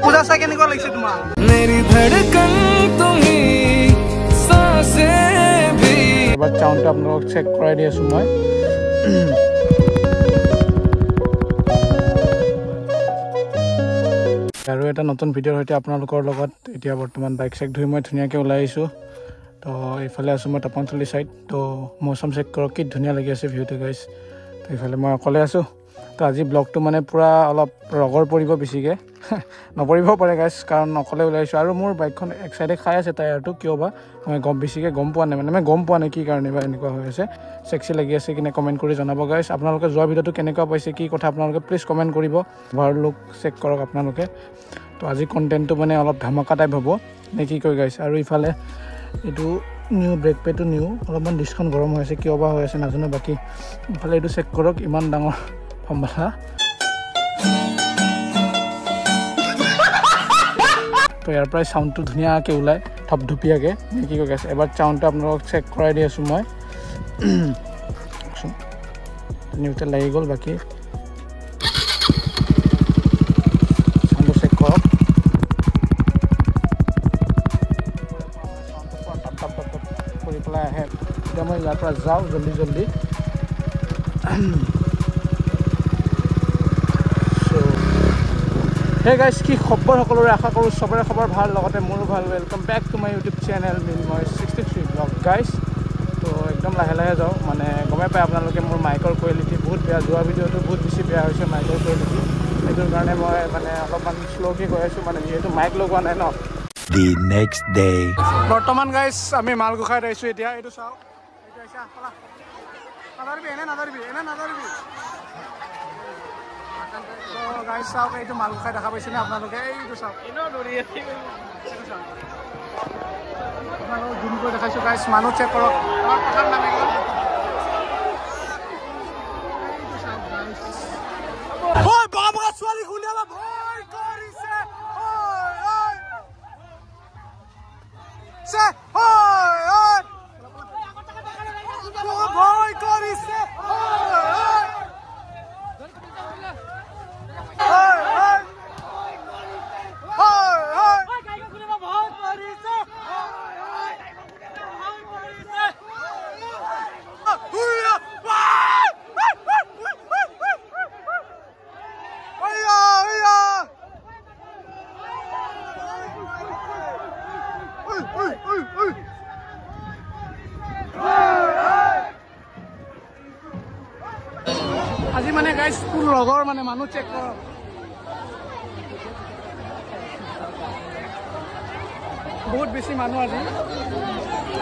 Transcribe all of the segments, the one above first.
পূজা চাই কেনেকুৱা লাগিছে তোমাৰ? मेरी धड़कन तुम्ही सांसें भी এবাৰ চাউণ্ডটো আপোনালোকক চেক কৰাই দি আছোঁ মই। আৰু এটা নতুন ভিডিঅ'ৰ সৈতে আপোনালোকৰ লগত এতিয়া বৰ্তমান বাইক চেক ধুই মই ধুনীয়াকৈ ওলাই আহিছোঁ। তো এইফালে আছোঁ মই তাপাংথলী চাইড। তো মৌচম চেক কৰক কি ধুনীয়া লাগি আছে ভিউটো গাইছ। তো এইফালে মই অকলে আছোঁ। তো আজি ব্লগটো মানে পূৰা অলপ ৰগৰ পৰিব বেছিকৈ নপৰিবও পাৰে গাইছ, কাৰণ অকলে ওলাই আহিছোঁ। আৰু মোৰ বাইকখন এক চাইডে খাই আছে টায়াৰটো, কিয় বা মই বেছিকৈ গম পোৱা নাই, মানে মই গম পোৱা নাই কি কাৰণে বা এনেকুৱা হৈ আছে। চেক্সি লাগি আছে কিনে কমেণ্ট কৰি জনাব গাইছ। আপোনালোকে যোৱা ভিডিঅ'টো কেনেকুৱা পাইছে, কি কথা আপোনালোকে প্লিজ কমেণ্ট কৰিব। ভাল লুক চেক কৰক আপোনালোকে। তো আজি কণ্টেণ্টটো মানে অলপ ধামাকা টাইপ হ'ব নে কি কয় গাইছ। আৰু ইফালে এইটো নিউ ব্ৰেক পেটো নিউ, অলপমান ডিছখন গৰম হৈ আছে, কিয় বা হৈ আছে নাজানো। বাকী ইফালে এইটো চেক কৰক, ইমান ডাঙৰ ফম্বালা। তো ইয়াৰ পৰাই চাউণ্ডটো ধুনীয়াকৈ ওলায় ধপধপীয়াকৈ নে কি কয় গাইছ। এবাৰ চাউণ্ডটো আপোনালোকক চেক কৰাই দি আছোঁ মই। নিউট্ৰেল লাগি গ'ল। বাকী চাউণ্ডটো চেক কৰক। কৰি পেলাই আহে। এতিয়া মই ইয়াৰ পৰা যাওঁ জল্দি জল্দি। হে গাইছ, কি খবৰ সকলোৰে? আশা কৰোঁ চবৰে খবৰ ভাল, লগতে মোৰো ভাল। Welcome back to my YouTube channel Minmoy 63 blog guys. তো একদম লাহে লাহে যাওঁ, মানে গমে পায় আপোনালোকে মোৰ মাইকৰ কোৱালিটি বহুত বেয়া। যোৱা ভিডিঅ'টো বহুত বেছি বেয়া হৈছে মাইকৰ কোৱালিটি। সেইটোৰ কাৰণে মই মানে অলপমান শ্ল'কৈ গৈ আছোঁ, মানে যিহেতু মাইক লগোৱা নাই ন। The next day. বৰ্তমান গাইছ আমি মালগোসাঁইত আহিছোঁ এতিয়া। এইটো চাওক, এইটো আহিছে নাদাৰিবি, এনে নাদাৰিবি, এনে নাদাৰিবি। গাইছ চাওক, এইটো মালগোসাঁই দেখা পাইছেনে আপোনালোকে? এইটো চাওক, আপোনালোকক জুম কৰি দেখাইছোঁ গাইছ। মানুহ চেক কৰক, আমাৰ কথাৰ নামে গ'ল। ছোৱালী খুলিয়াবা ভয় কৰিছে, ভয় কৰিছে। আজি মানে গাইছ ফুল লগৰ মানে মানুহ চেক কৰক। বহুত বেছি মানুহ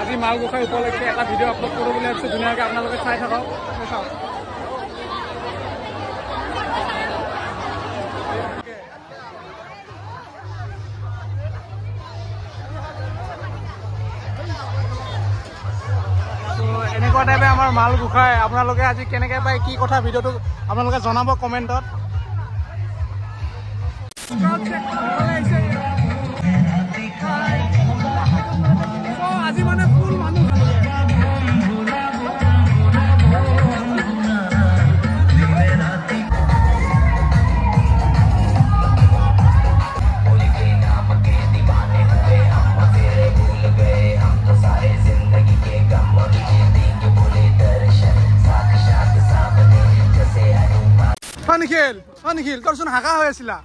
আজি মালগোসাঁই উপলক্ষে এটা ভিডিঅ' আপলোড কৰোঁ বুলি ভাবিছোঁ। ধুনীয়াকৈ আপোনালোকে চাই থাকক। চাওক এনেকুৱা টাইপে আমাৰ মালগোসাঁই। আপোনালোকে আজি কেনেকৈ পায়, কি কথা, ভিডিঅ'টো আপোনালোকে জনাব কমেণ্টত। আজি মানে ফুল মানুহ। নিখিল তোৰ চোন হাগা হৈ আছিলা।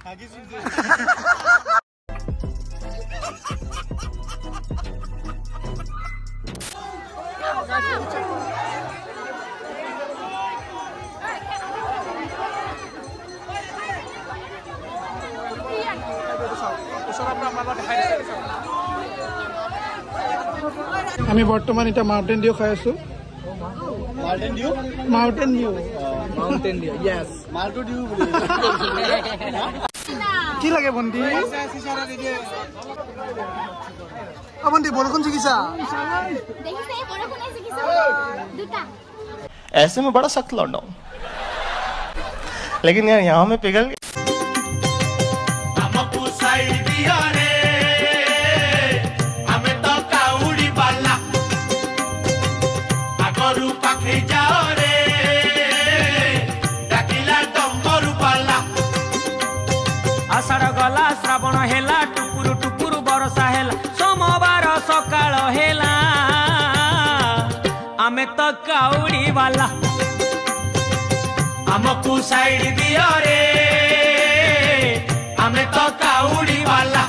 আমি বৰ্তমান এতিয়া মাউণ্টেন ডিউ খাই আছো। মাউণ্টেন ডিউ yes মাল্টো ডিউ বুলি কি লাগে বন্দি? বন্দি বৰষুণ শিকিছা? ऐसे में बड़ा सख्त लौंडा हूं, लेकिन यार यहाँ में पिघल गया। वर्षा हेला सोमवार सकाळ हेला आमे तो काउडी वाला हमकू साइड दियो रे आमे तो काउडी वाला।